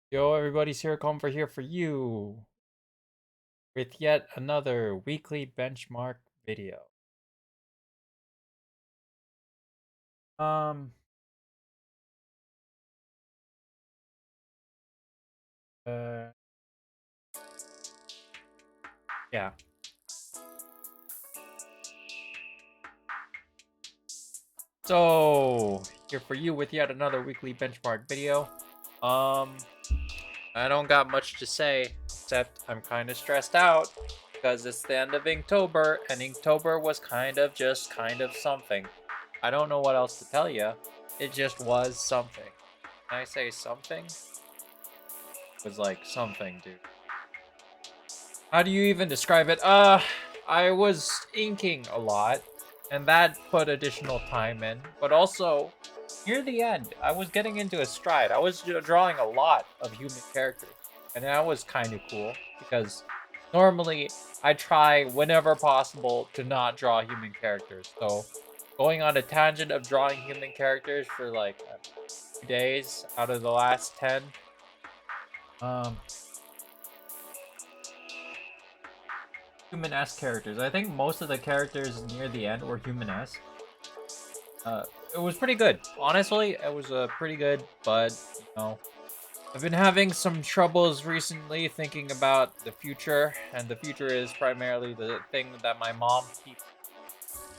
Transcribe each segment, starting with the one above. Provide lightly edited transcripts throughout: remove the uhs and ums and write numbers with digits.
Yo, everybody's here, Comfort here for you with yet another weekly benchmark video. Um, uh, yeah. So, here for you with yet another weekly benchmark video. Um, I don't got much to say, except I'm kind of stressed out because it's the end of Inktober, and Inktober was kind of something. I don't know what else to tell you. It just was something. Can I say something? It was like something, dude. How do you even describe it? I was inking a lot, and that put additional time in. But also, near the end, I was getting into a stride. I was drawing a lot of human characters, and that was kind of cool because normally I try whenever possible to not draw human characters. So, going on a tangent of drawing human characters for like a few days out of the last 10, um, human-esque characters. I think most of the characters near the end were human-esque. Uh, it was pretty good. Honestly, it was pretty good, but I've been having some troubles recently thinking about the future, and the future is primarily the thing that my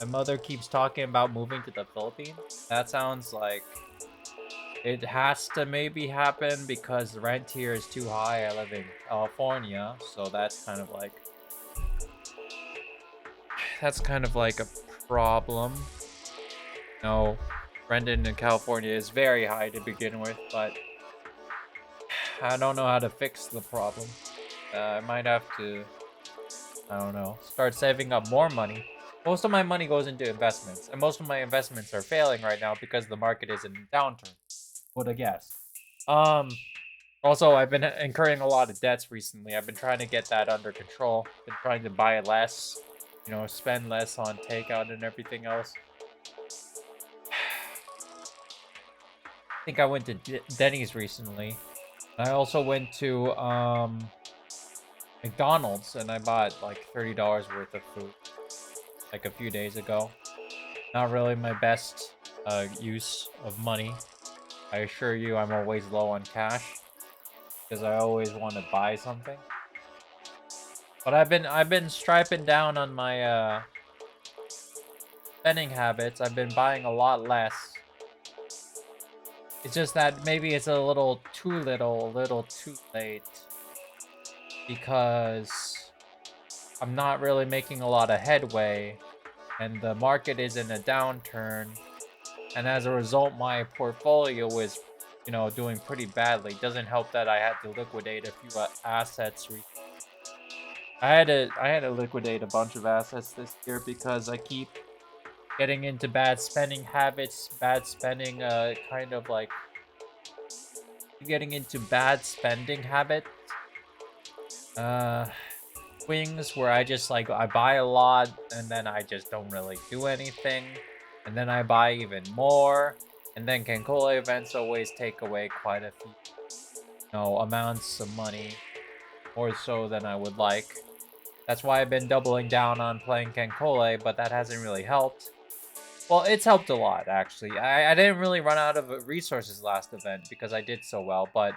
mother keeps talking about moving to the Philippines. That sounds like it has to maybe happen because the rent here is too high. I live in California, so that's kind of like a problem. No, Brendan in California is very high to begin with, but I don't know how to fix the problem. I might have to, I don't know, start saving up more money. Most of my money goes into investments, and most of my investments are failing right now because the market is in a downturn. Would I guess? Um, Also, I've been incurring a lot of debts recently. I've been trying to get that under control. Been trying to buy less, spend less on takeout and everything else. I think I went to Denny's recently. I also went to McDonald's and I bought like $30 worth of food like a few days ago. Not really my best use of money. I assure you, I'm always low on cash because I always want to buy something. But I've been striping down on my spending habits. I've been buying a lot less. It's just that maybe it's a little too late because I'm not really making a lot of headway and the market is in a downturn, and as a result my portfolio is doing pretty badly. Doesn't help that I had to liquidate a few assets. I had to liquidate a bunch of assets this year because I keep getting into bad spending habits, bad spending kind of like getting into bad spending habits. Uh Swings where I just like I buy a lot and then I just don't really do anything, and then I buy even more, and then Kenkola events always take away quite a few amounts of money, more so than I would like. That's why I've been doubling down on playing Kenkola, but that hasn't really helped. Well, it's helped a lot actually. I didn't really run out of resources last event because I did so well, but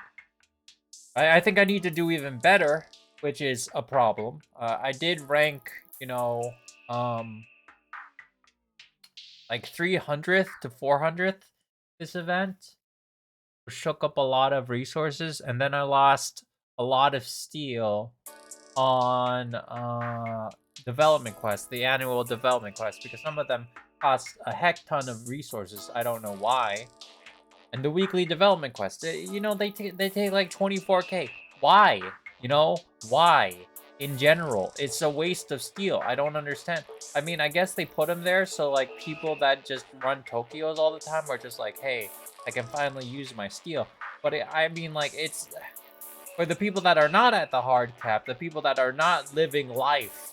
I think I need to do even better, which is a problem. I did rank, um, like 300th to 400th this event, which shook up a lot of resources, and then I lost a lot of steel on development quests, the annual development quests, because some of them cost a heck ton of resources. I don't know why. And the weekly development quests, they take like 24K. Why? Why? In general, it's a waste of steel. I don't understand. I mean, I guess they put them there so like people that just run Tokyos all the time are just like, hey, I can finally use my steel. But I mean, like, it's for the people that are not at the hard cap, the people that are not living life,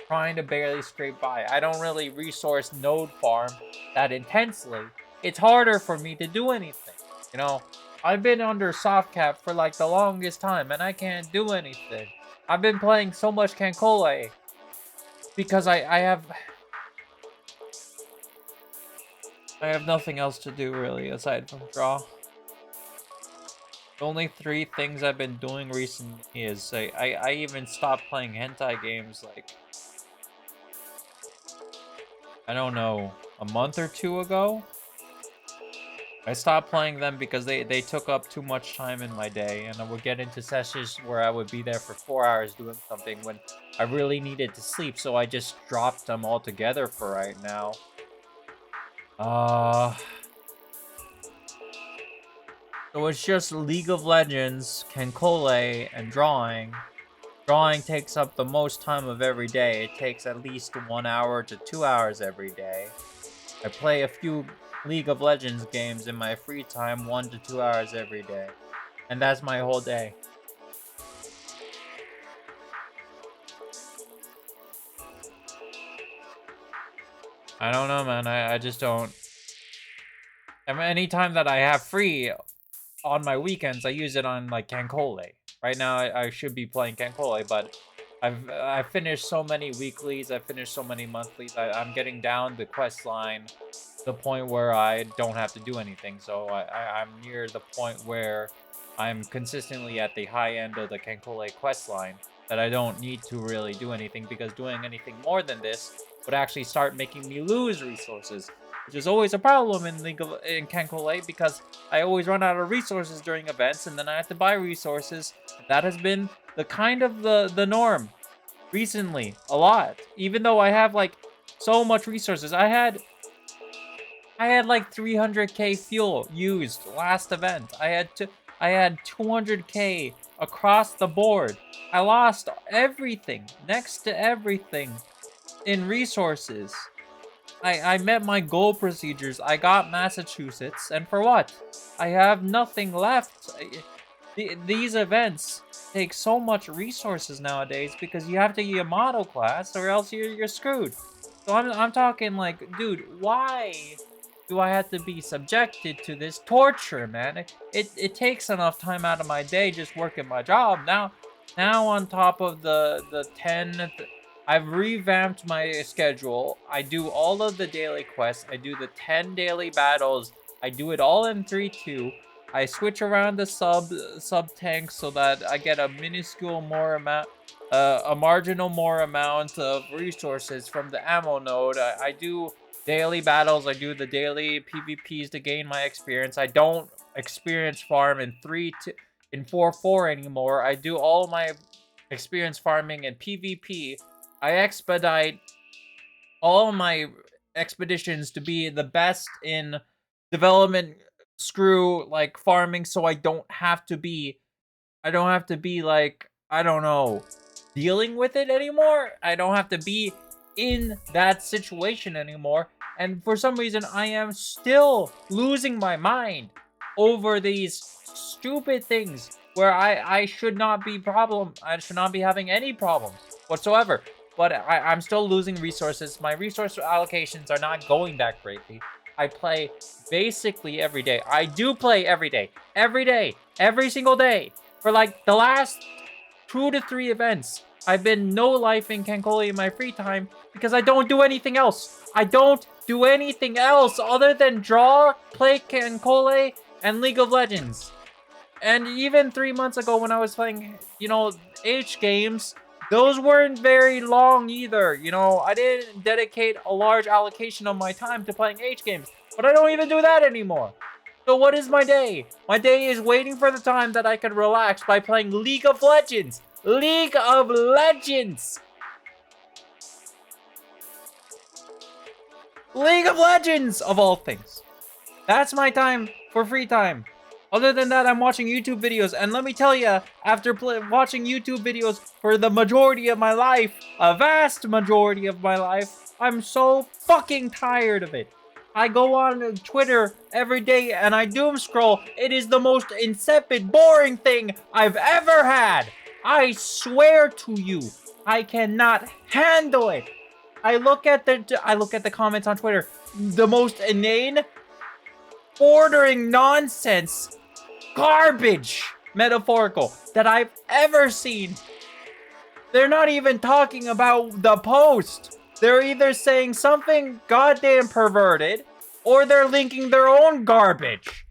trying to barely scrape by. I don't really resource node farm that intensely. It's harder for me to do anything, you know? I've been under soft cap for like the longest time, and I can't do anything. I've been playing so much Cancole because I have nothing else to do really aside from draw. The only 3 things I've been doing recently is I even stopped playing hentai games like, I don't know, a month or 2 ago. I stopped playing them because they took up too much time in my day, and I would get into sessions where I would be there for 4 hours doing something when I really needed to sleep, so I just dropped them altogether for right now. So it's just League of Legends, Cancole, and drawing. Drawing takes up the most time of every day. It takes at least 1 hour to 2 hours every day. I play a few League of Legends games in my free time, 1 to 2 hours every day. And that's my whole day. I don't know, man. I just don't. I mean, anytime that I have free on my weekends, I use it on like Cancole. Right now, I should be playing Cancole, but I've finished so many weeklies. I've finished so many monthlies. I'm getting down the quest line to the point where I don't have to do anything. So I'm near the point where I'm consistently at the high end of the Cancole quest line that I don't need to really do anything, because doing anything more than this would actually start making me lose resources, which is always a problem in Cancole, because I always run out of resources during events, and then I have to buy resources. That has been the kind of the norm recently, a lot. Even though I have like so much resources, I had like 300k fuel used last event. I had 200k across the board. I lost everything, next to everything, in resources. I met my goal procedures. I got Massachusetts, and for what? I have nothing left. These events take so much resources nowadays because you have to be a model class or else you're screwed. So I'm talking like, dude, why do I have to be subjected to this torture, man? It takes enough time out of my day just working my job. Now on top of the 10, I've revamped my schedule. I do all of the daily quests. I do the 10 daily battles. I do it all in 3-2. I switch around the sub tanks so that I get a minuscule more amount, a marginal more amount of resources from the ammo node. I do daily battles. I do the daily PvPs to gain my experience. I don't experience farm in 4-4 anymore. I do all my experience farming in PvP. I expedite all my expeditions to be the best in development screw like farming, so I don't have to be like, I don't know, dealing with it anymore. I don't have to be in that situation anymore. And for some reason, I am still losing my mind over these stupid things where I should not be having any problems whatsoever. But I'm still losing resources. My resource allocations are not going that greatly. I play basically every day. I do play every day. Every single day. For like the last 2 to 3 events, I've been no life in Cancole in my free time because I don't do anything else. I don't do anything else other than draw, play Cancole, and League of Legends. And even 3 months ago when I was playing, H games, those weren't very long either. I didn't dedicate a large allocation of my time to playing H games, but I don't even do that anymore. So what is my day? My day is waiting for the time that I can relax by playing League of Legends. League of Legends! League of Legends, of all things. That's my time for free time. Other than that, I'm watching YouTube videos. And let me tell you, after watching YouTube videos for the majority of my life, a vast majority of my life, I'm so fucking tired of it. I go on Twitter every day and I doom scroll. It is the most insipid, boring thing I've ever had. I swear to you, I cannot handle it. I look at the comments on Twitter. The most inane, bordering nonsense garbage metaphorical that I've ever seen. They're not even talking about the post. They're either saying something goddamn perverted, or they're linking their own garbage.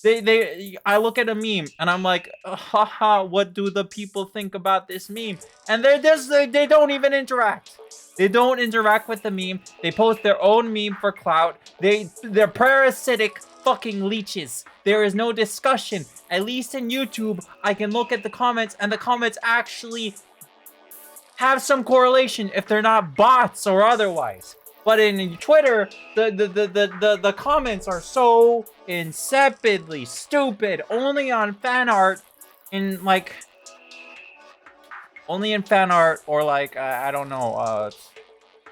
I look at a meme and I'm like, haha, what do the people think about this meme? And they don't even interact. They don't interact with the meme. They post their own meme for clout. They're parasitic fucking leeches. There is no discussion. At least in YouTube, I can look at the comments and the comments actually have some correlation if they're not bots or otherwise. But in Twitter, the comments are so insipidly stupid. Only on fan art, only in fan art or like I don't know,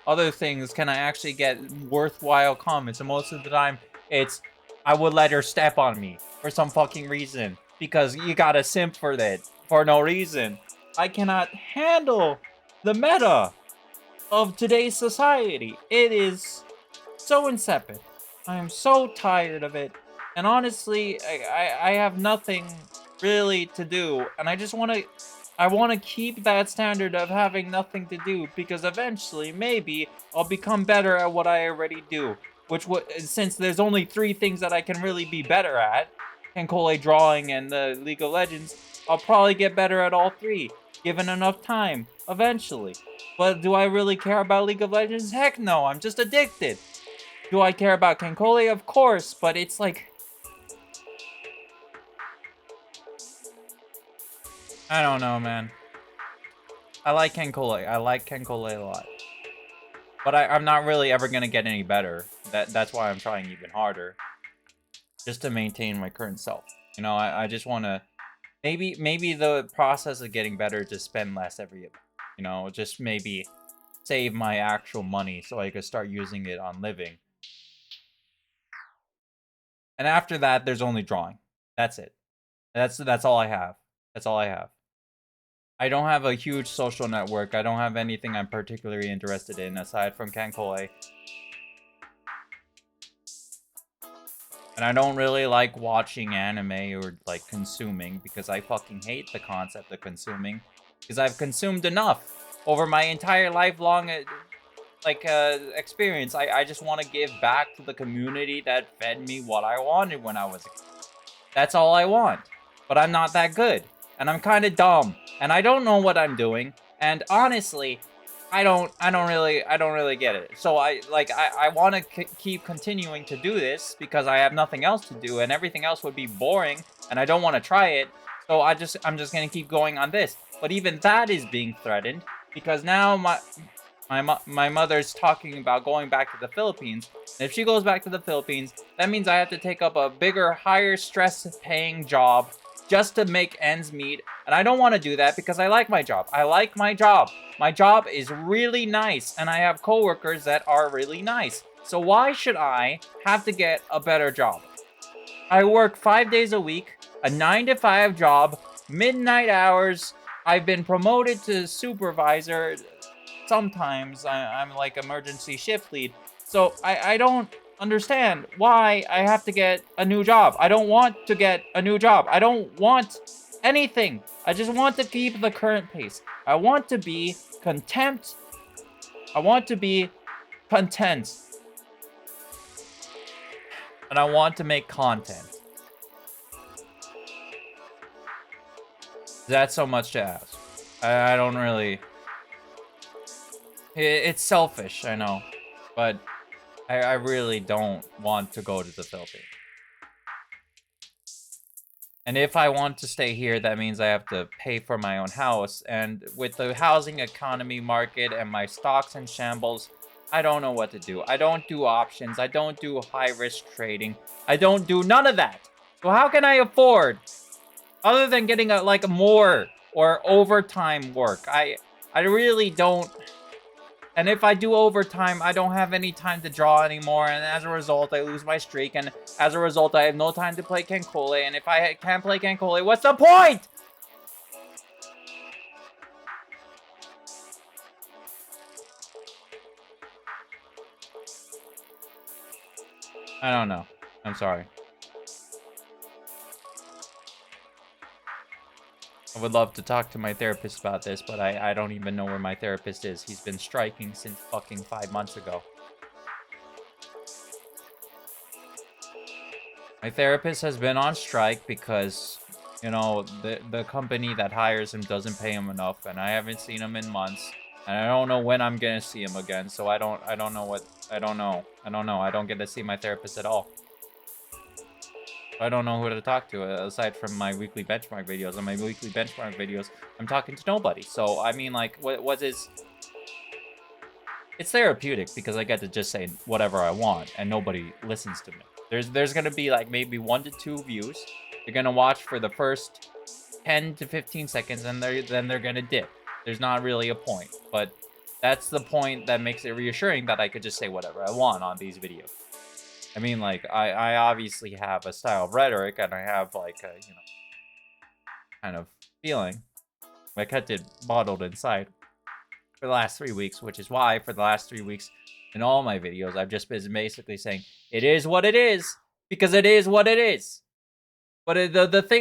other things can I actually get worthwhile comments. And most of the time, it's I would let her step on me for some fucking reason because you gotta simp for that for no reason. I cannot handle the meta of today's society. It is so insipid. I am so tired of it. And honestly, I have nothing really to do. And I want to keep that standard of having nothing to do because eventually, maybe, I'll become better at what I already do. Since there's only 3 things that I can really be better at, Kenkole drawing and the League of Legends, I'll probably get better at all 3, given enough time, eventually. But do I really care about League of Legends? Heck no, I'm just addicted. Do I care about Kenkole? Of course, but it's like... I don't know, man. I like Kenkole. I like Kenkole a lot. But I'm not really ever gonna get any better. That's why I'm trying even harder. Just to maintain my current self. You know, I just want to... Maybe the process of getting better is to spend less every year. You know, just maybe save my actual money so I could start using it on living. And after that, there's only drawing. That's it. That's all I have. That's all I have. I don't have a huge social network. I don't have anything I'm particularly interested in aside from Kenkole. And I don't really like watching anime or like consuming because I fucking hate the concept of consuming. Because I've consumed enough over my entire lifelong experience. I just want to give back to the community that fed me what I wanted when I was a kid. That's all I want. But I'm not that good. And I'm kind of dumb. And I don't know what I'm doing. And honestly, I don't really get it. So I want to keep continuing to do this because I have nothing else to do and everything else would be boring and I don't want to try it. So I'm just going to keep going on this. But even that is being threatened because now my mother's talking about going back to the Philippines. And if she goes back to the Philippines, that means I have to take up a bigger, higher stress paying job just to make ends meet. And I don't want to do that because I like my job. I like my job. My job is really nice and I have coworkers that are really nice. So why should I have to get a better job? I work 5 days a week, a 9-to-5 job, midnight hours. I've been promoted to supervisor. Sometimes I'm like emergency shift lead. So I don't understand why I have to get a new job. I don't want to get a new job. I don't want anything. I just want to keep the current pace. I want to be content. I want to be content. And I want to make content. That's so much to ask. I don't really... It's selfish, I know. But I really don't want to go to the Philippines. And if I want to stay here, that means I have to pay for my own house. And with the housing economy market and my stocks in shambles, I don't know what to do. I don't do options. I don't do high-risk trading. I don't do none of that. So how can I afford, other than getting like more or overtime work? I really don't. And if I do overtime, I don't have any time to draw anymore, and as a result, I lose my streak, and as a result, I have no time to play Kenkole, and if I can't play Kenkole, what's the point? I don't know. I'm sorry. I would love to talk to my therapist about this, but I don't even know where my therapist is. He's been striking since fucking 5 months ago. My therapist has been on strike because, you know, the company that hires him doesn't pay him enough, and I haven't seen him in months, and I don't know when I'm gonna see him again. So I don't know what I don't know. I don't get to see my therapist at all. I don't know who to talk to aside from my weekly benchmark videos. On my weekly benchmark videos, I'm talking to nobody. So I mean, like, what is? It's therapeutic because I get to just say whatever I want and nobody listens to me. There's gonna be like maybe 1 to 2 views. They're gonna watch for the first 10 to 15 seconds and then they're gonna dip. There's not really a point, but that's the point that makes it reassuring that I could just say whatever I want on these videos. I mean, like, I obviously have a style of rhetoric and I have like a, you know, kind of feeling. I kept it bottled inside for the last 3 weeks, which is why for the last 3 weeks in all my videos, I've just been basically saying, it is what it is, because it is what it is. But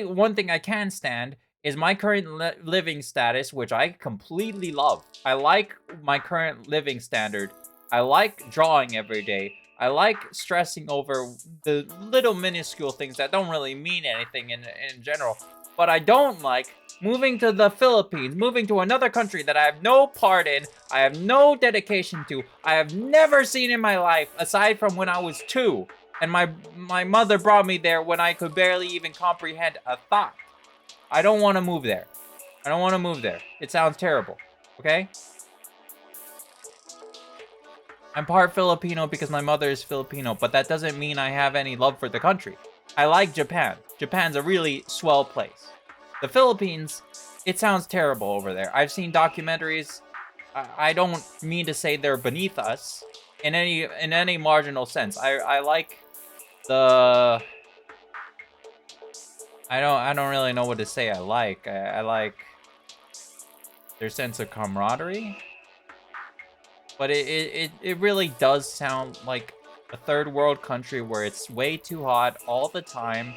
one thing I can stand is my current living status, which I completely love. I like my current living standard. I like drawing every day. I like stressing over the little minuscule things that don't really mean anything in general. But I don't like moving to the Philippines, moving to another country that I have no part in, I have no dedication to, I have never seen in my life, aside from when I was 2. And my mother brought me there when I could barely even comprehend a thought. I don't want to move there. I don't want to move there. It sounds terrible, okay? I'm part Filipino because my mother is Filipino, but that doesn't mean I have any love for the country. I like Japan. Japan's a really swell place. The Philippines, it sounds terrible over there. I've seen documentaries. I don't mean to say they're beneath us in any marginal sense. I like the... I don't really know what to say. I like their sense of camaraderie. But it really does sound like a third world country where it's way too hot all the time,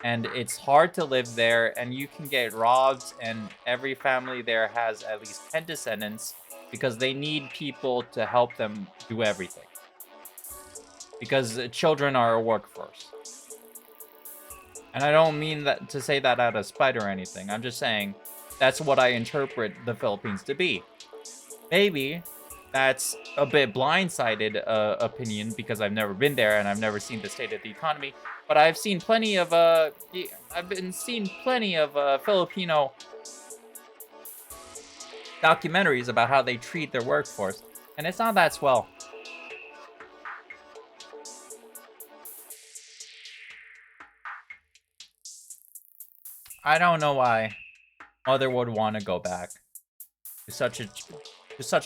and it's hard to live there, and you can get robbed, and every family there has at least 10 descendants because they need people to help them do everything. Because children are a workforce. And I don't mean that to say that out of spite or anything. I'm just saying that's what I interpret the Philippines to be. Maybe that's a bit blindsided opinion because I've never been there and I've never seen the state of the economy. But I've seen plenty of Filipino documentaries about how they treat their workforce, and it's not that swell. I don't know why mother would want to go back to such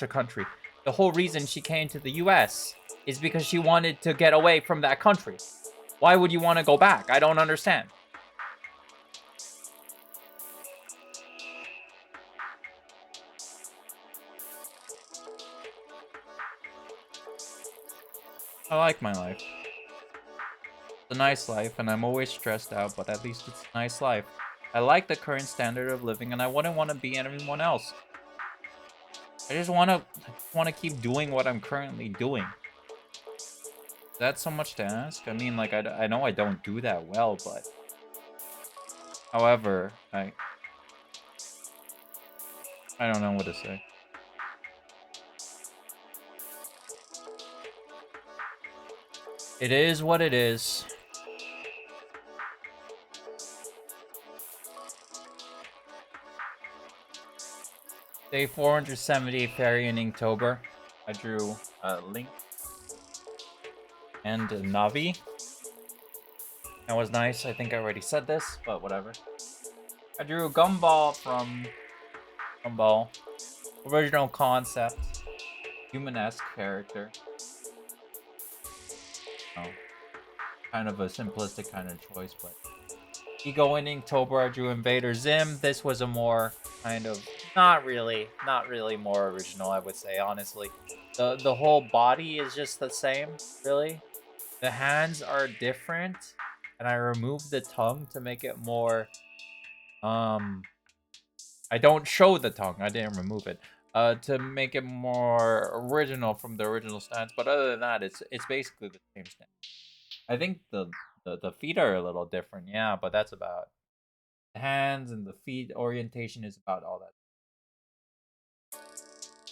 a country. The whole reason she came to the US is because she wanted to get away from that country. Why would you want to go back? I don't understand. I like my life. It's a nice life, and I'm always stressed out, but at least it's a nice life. I like the current standard of living, and I wouldn't want to be anyone else. I just want to keep doing what I'm currently doing. Is that so much to ask? I mean, like, I know I don't do that well, but... However, I don't know what to say. It is what it is. Day 470 Fairy in Inktober. I drew Link and Navi. That was nice. I think I already said this, but whatever. I drew Gumball from Gumball. Original concept. Human-esque character. Oh, kind of a simplistic kind of choice, but... Ego in Inktober, I drew Invader Zim. This was a more kind of... Not really more original, I would say, honestly. The whole body is just the same, really. The hands are different, and I removed the tongue to make it more, I don't show the tongue. I didn't remove it. To make it more original from the original stance. But other than that, it's basically the same stance. I think the feet are a little different, yeah, but that's about the hands and the feet orientation is about all that.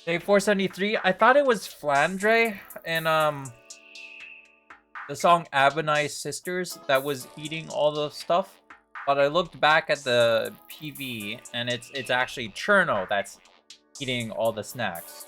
Day 473. I thought it was Flandre in the song Abenai Sisters that was eating all the stuff. But I looked back at the PV and it's actually Cherno that's eating all the snacks.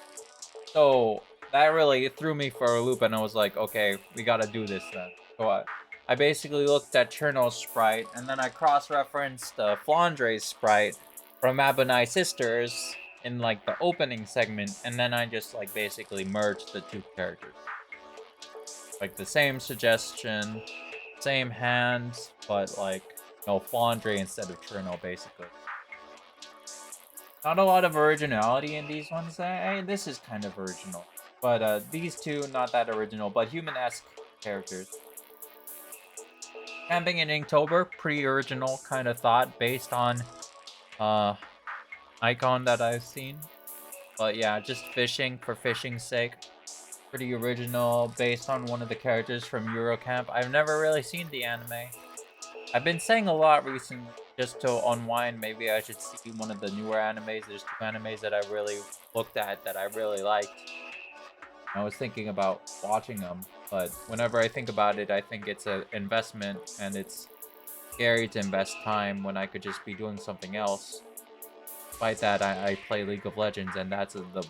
So that really threw me for a loop, and I was like, okay, we gotta do this then. So I basically looked at Cherno's sprite, and then I cross-referenced Flandre's sprite from Abenai Sisters in like the opening segment, and then I just like basically merged the two characters. Like the same suggestion, same hands, but like no Flandre instead of Cherno, basically. Not a lot of originality in these ones. This is kind of original. But these two, not that original, but human-esque characters. Camping in Inktober, pretty original kind of thought based on icon that I've seen. But yeah, just fishing for fishing's sake. Pretty original, based on one of the characters from Eurocamp. I've never really seen the anime. I've been saying a lot recently, just to unwind, maybe I should see one of the newer animes. There's two animes that I really looked at that I really liked. I was thinking about watching them, but whenever I think about it, I think it's an investment, and it's scary to invest time when I could just be doing something else. Despite that, I play League of Legends, and that's the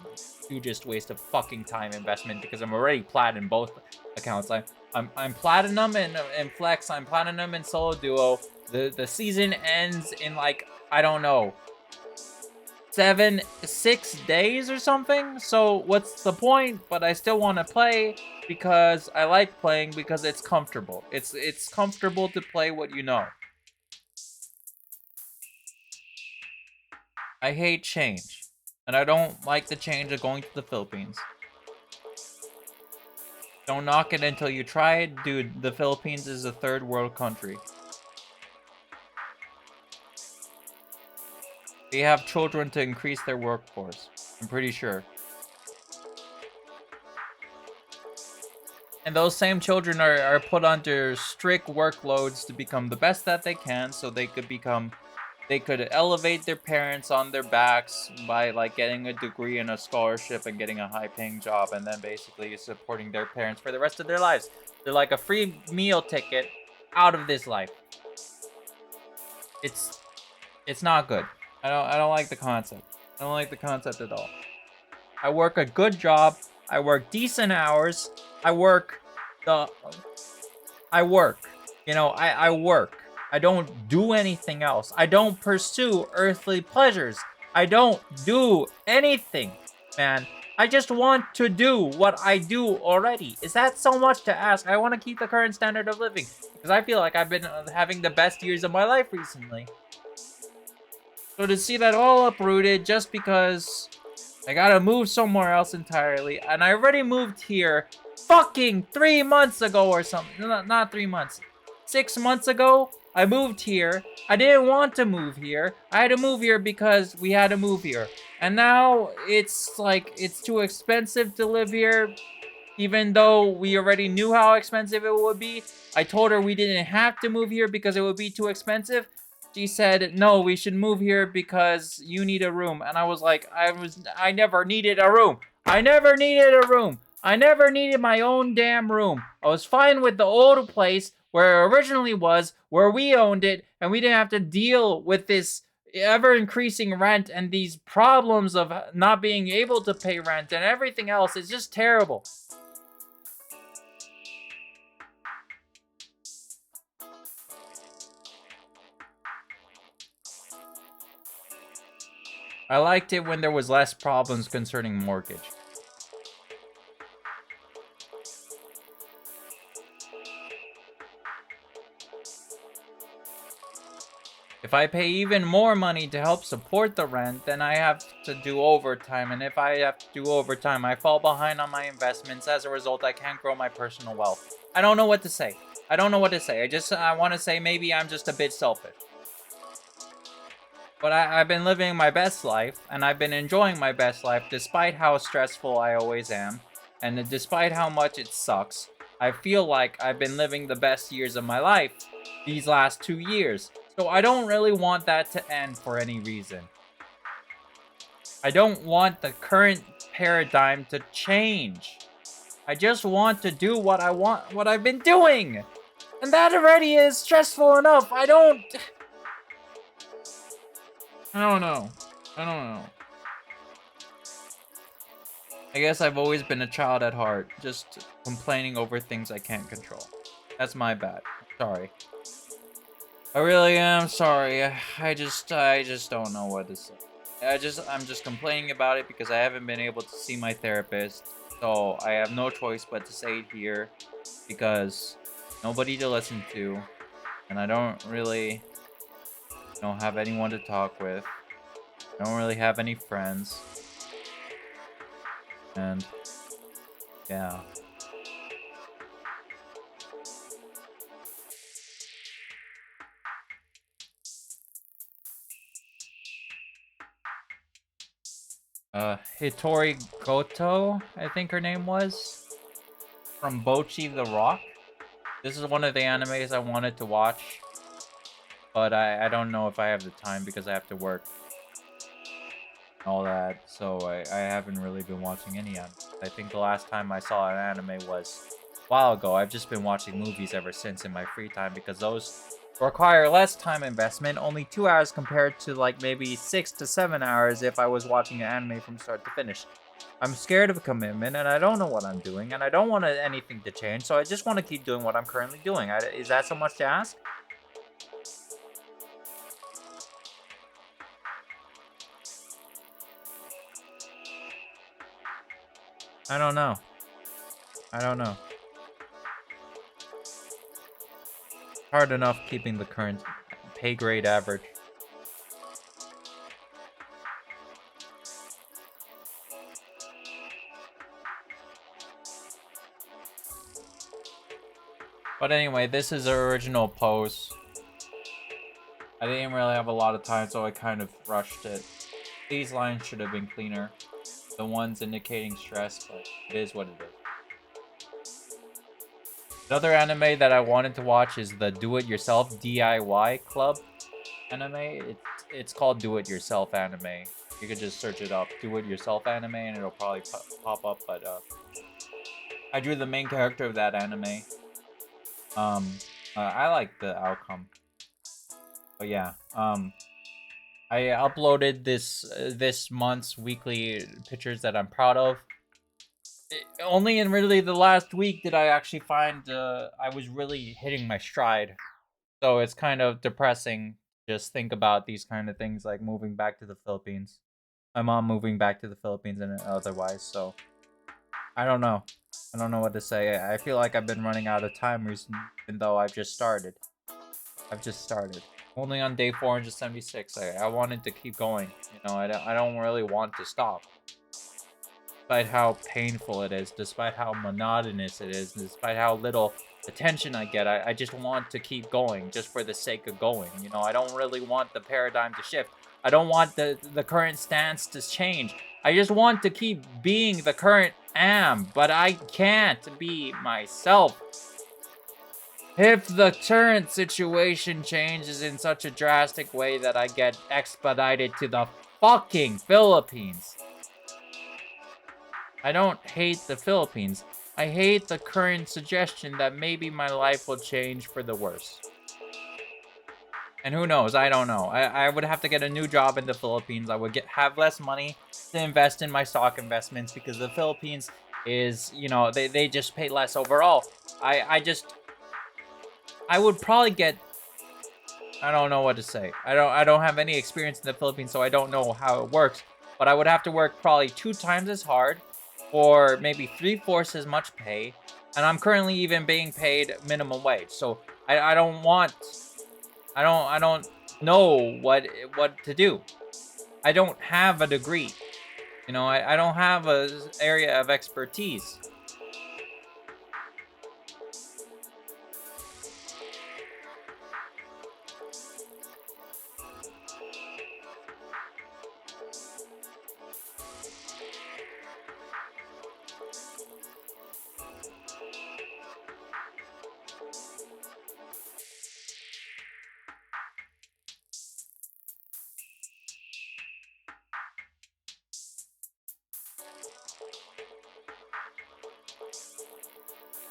hugest waste of fucking time investment because I'm already plat in both accounts. I'm platinum in Flex. I'm platinum in solo duo. The season ends in like, I don't know, 6 days or something. So what's the point? But I still want to play because I like playing because it's comfortable. It's comfortable to play what you know. I hate change, and I don't like the change of going to the Philippines. Don't knock it until you try it. Dude, the Philippines is a third world country. They have children to increase their workforce. I'm pretty sure. And those same children are put under strict workloads to become the best that they can so they could elevate their parents on their backs by like getting a degree and a scholarship and getting a high-paying job, and then basically supporting their parents for the rest of their lives. They're like a free meal ticket out of this life. It's not good. I don't like the concept. I don't like the concept at all. I work a good job. I work decent hours. I work. I work. I work. I don't do anything else. I don't pursue earthly pleasures. I don't do anything, man. I just want to do what I do already. Is that so much to ask? I want to keep the current standard of living because I feel like I've been having the best years of my life recently. So to see that all uprooted just because I gotta move somewhere else entirely, and I already moved here fucking 3 months ago or something. Not 3 months. 6 months ago, I moved here. I didn't want to move here. I had to move here because we had to move here. And now it's like, it's too expensive to live here. Even though we already knew how expensive it would be. I told her we didn't have to move here because it would be too expensive. She said, no, we should move here because you need a room. And I was like, I never needed a room. I never needed a room. I never needed my own damn room. I was fine with the old place where it originally was, where we owned it, and we didn't have to deal with this ever-increasing rent and these problems of not being able to pay rent and everything else. It's just terrible. I liked it when there was less problems concerning mortgage. If I pay even more money to help support the rent, then I have to do overtime. And if I have to do overtime, I fall behind on my investments. As a result, I can't grow my personal wealth. I don't know what to say. I don't know what to say. I want to say maybe I'm just a bit selfish. But I've been living my best life, and I've been enjoying my best life despite how stressful I always am, and despite how much it sucks. I feel like I've been living the best years of my life these last 2 years. So I don't really want that to end for any reason. I don't want the current paradigm to change. I just want to do what I want, what I've been doing. And that already is stressful enough. I don't know. I don't know. I guess I've always been a child at heart, just complaining over things I can't control. That's my bad. Sorry. I really am sorry. I just don't know what to say. I'm just complaining about it because I haven't been able to see my therapist. So I have no choice but to say it here because nobody to listen to, and I don't really, have anyone to talk with. I don't really have any friends. And yeah. Hitori Goto, I think her name was, from Bocchi the Rock. This is one of the animes I wanted to watch, but I don't know if I have the time because I have to work and all that, so I haven't really been watching any anime. I think the last time I saw an anime was a while ago. I've just been watching movies ever since in my free time because those require less time investment, only 2 hours compared to like maybe 6 to 7 hours if I was watching an anime from start to finish. I'm scared of commitment, and I don't know what I'm doing, and I don't want anything to change, so I just want to keep doing what I'm currently doing. Is that so much to ask? I don't know. I don't know. Hard enough keeping the current pay grade average. But anyway, this is an original post. I didn't really have a lot of time, so I kind of rushed it. These lines should have been cleaner. The ones indicating stress, but it is what it is. Another anime that I wanted to watch is the Do-It-Yourself DIY Club anime. It's called Do-It-Yourself anime. You could just search it up, Do-It-Yourself anime, and it'll probably pop up. But I drew the main character of that anime. I like the outcome. But yeah, I uploaded this month's weekly pictures that I'm proud of. Only in really the last week did I actually find I was really hitting my stride. So it's kind of depressing. Just think about these kind of things like moving back to the Philippines. My mom moving back to the Philippines and otherwise. So I don't know. I don't know what to say. I feel like I've been running out of time recently, even though I've just started. Only on day 476. I wanted to keep going. I don't really want to stop. Despite how painful it is, despite how monotonous it is, despite how little attention I get, I just want to keep going just for the sake of going. I don't really want the paradigm to shift. I don't want the current stance to change. I just want to keep being the current am, but I can't be myself. If the current situation changes in such a drastic way that I get expedited to the fucking Philippines. I don't hate the Philippines. I hate the current suggestion that maybe my life will change for the worse. And who knows? I don't know. I would have to get a new job in the Philippines. I would have less money to invest in my stock investments because the Philippines is, they just pay less overall. I would probably get, I don't know what to say. I don't have any experience in the Philippines, so I don't know how it works. But I would have to work probably 2 times as hard for maybe 3/4 as much pay. And I'm currently even being paid minimum wage. So I don't want, I don't know what to do. I don't have a degree. I don't have a area of expertise.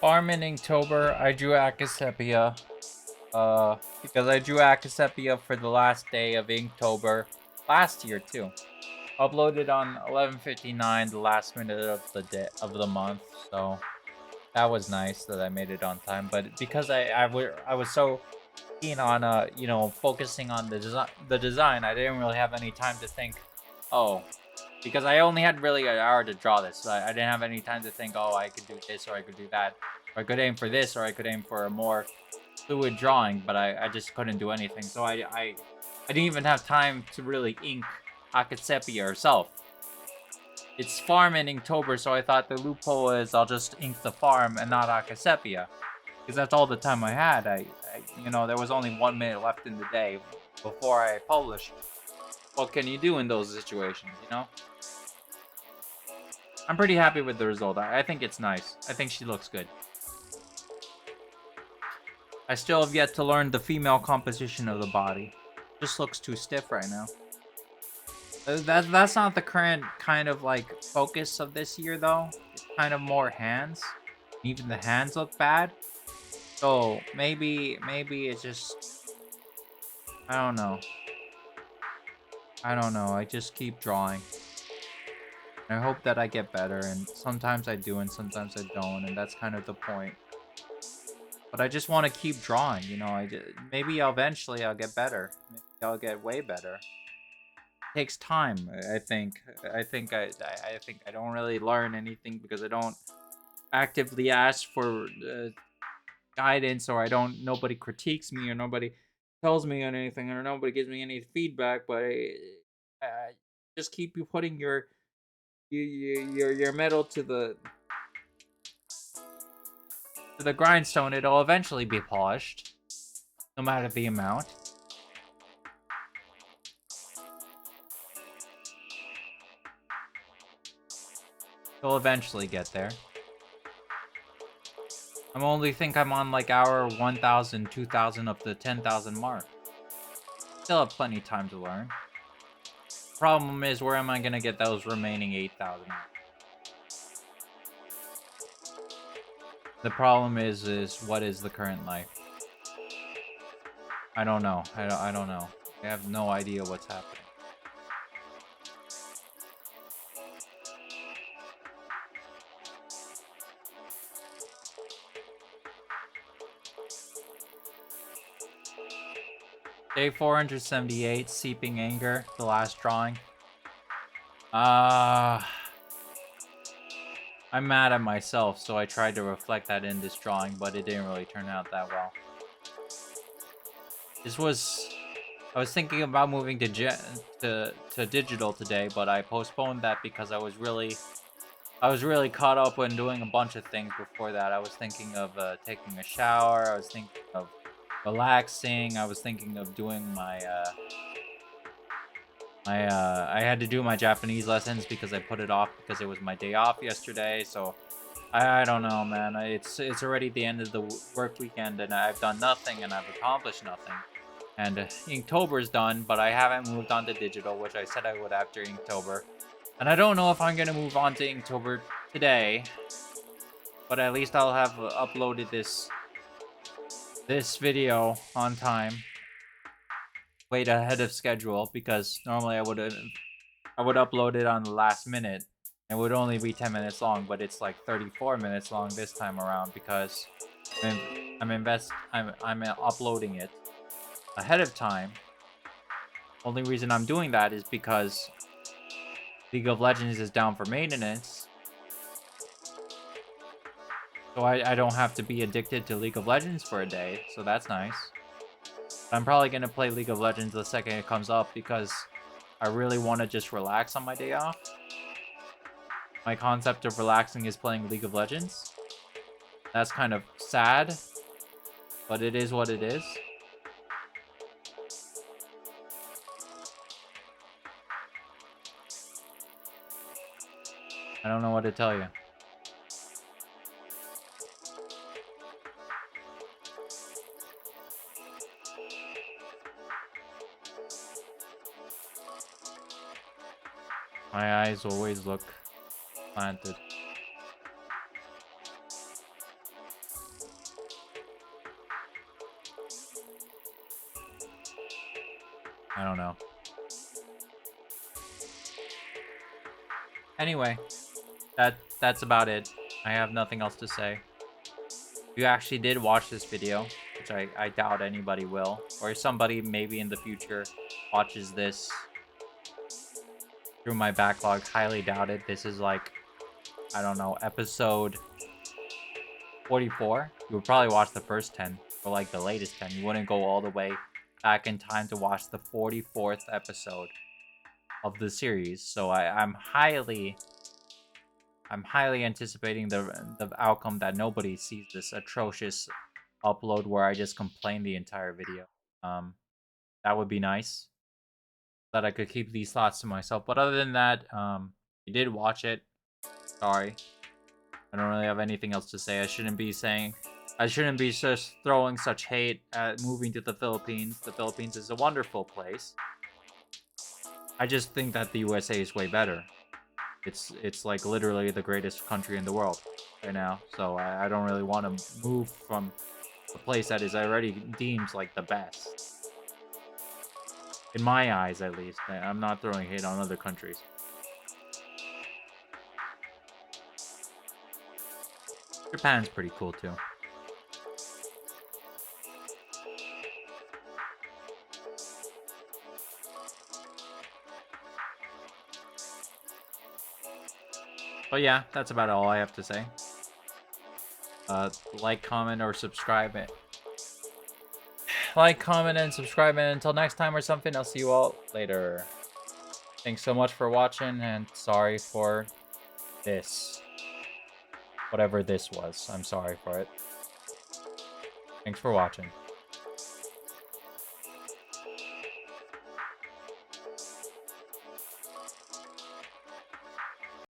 Farm in Inktober, I drew Acasepia. Because I drew Acasepia for the last day of Inktober last year too. Uploaded on 11:59, the last minute of the month. So that was nice that I made it on time. But because I was so keen on focusing on the design, I didn't really have any time to think. Oh, because I only had really an hour to draw this. So I didn't have any time to think. Oh, I could do this or I could do that, or I could aim for this or I could aim for a more fluid drawing. But I just couldn't do anything. So I didn't even have time to really ink Akasepia herself. It's farm in Inktober, so I thought the loophole is I'll just ink the farm and not Akasepia. Because that's all the time I had. There was only 1 minute left in the day before I published. What can you do in those situations, you know? I'm pretty happy with the result. I think it's nice. I think she looks good. I still have yet to learn the female composition of the body. Just looks too stiff right now. That's not the current kind of like focus of this year though. It's kind of more hands. Even the hands look bad. So maybe it's just, I don't know. I just keep drawing. I hope that I get better, and sometimes I do and sometimes I don't, and that's kind of the point. But I just want to keep drawing, you know. Maybe eventually I'll get better. Maybe I'll get way better. It takes time, I think. I think I don't really learn anything because I don't actively ask for guidance, or nobody critiques me, or nobody tells me anything, or nobody gives me any feedback. But I just keep you putting your metal to the grindstone. It'll eventually be polished, no matter the amount. It'll eventually get there. I'm on like hour 1,000, 2,000 up to 10,000 mark. Still have plenty of time to learn. Problem is, where am I gonna get those remaining 8,000? The problem is what is the current life? I don't know. I don't know. I have no idea what's happening. Day 478, Seeping Anger, the last drawing. I'm mad at myself, so I tried to reflect that in this drawing, but it didn't really turn out that well. I was thinking about moving to digital today, but I postponed that because I was really caught up in doing a bunch of things before that. I was thinking of taking a shower. I was thinking of relaxing. I was thinking of doing I had to do my Japanese lessons because I put it off because it was my day off yesterday. So I don't know, man. It's already the end of the work weekend, and I've done nothing, and I've accomplished nothing. And Inktober's done, but I haven't moved on to digital, which I said I would after Inktober. And I don't know if I'm gonna move on to Inktober today, but at least I'll have uploaded this video on time, way ahead of schedule, because normally I would upload it on the last minute. It would only be 10 minutes long, but it's like 34 minutes long this time around because I'm uploading it ahead of time. Only reason I'm doing that is because League of Legends is down for maintenance. So I don't have to be addicted to League of Legends for a day, so that's nice. I'm probably going to play League of Legends the second it comes up because I really want to just relax on my day off. My concept of relaxing is playing League of Legends. That's kind of sad, but it is what it is. I don't know what to tell you. My eyes always look planted. I don't know. Anyway, that's about it. I have nothing else to say. If you actually did watch this video, which I doubt anybody will, or if somebody maybe in the future watches this through my backlog, highly doubt it. This is like, I don't know, episode 44. You would probably watch the first 10, or like the latest 10. You wouldn't go all the way back in time to watch the 44th episode of the series. So I'm highly anticipating the outcome that nobody sees this atrocious upload where I just complain the entire video. That would be nice, that I could keep these thoughts to myself. But other than that, you did watch it. Sorry, I don't really have anything else to say. I shouldn't be just throwing such hate at moving to the Philippines. The Philippines is a wonderful place. I just think that the USA is way better. It's like literally the greatest country in the world right now. So I don't really want to move from a place that is already deemed like the best. In my eyes, at least. I'm not throwing hate on other countries. Japan's pretty cool too. But yeah, that's about all I have to say. Like, comment, or subscribe it. Like, comment, and subscribe, and until next time or something, I'll see you all later. Thanks so much for watching, and sorry for this. Whatever this was, I'm sorry for it. Thanks for watching.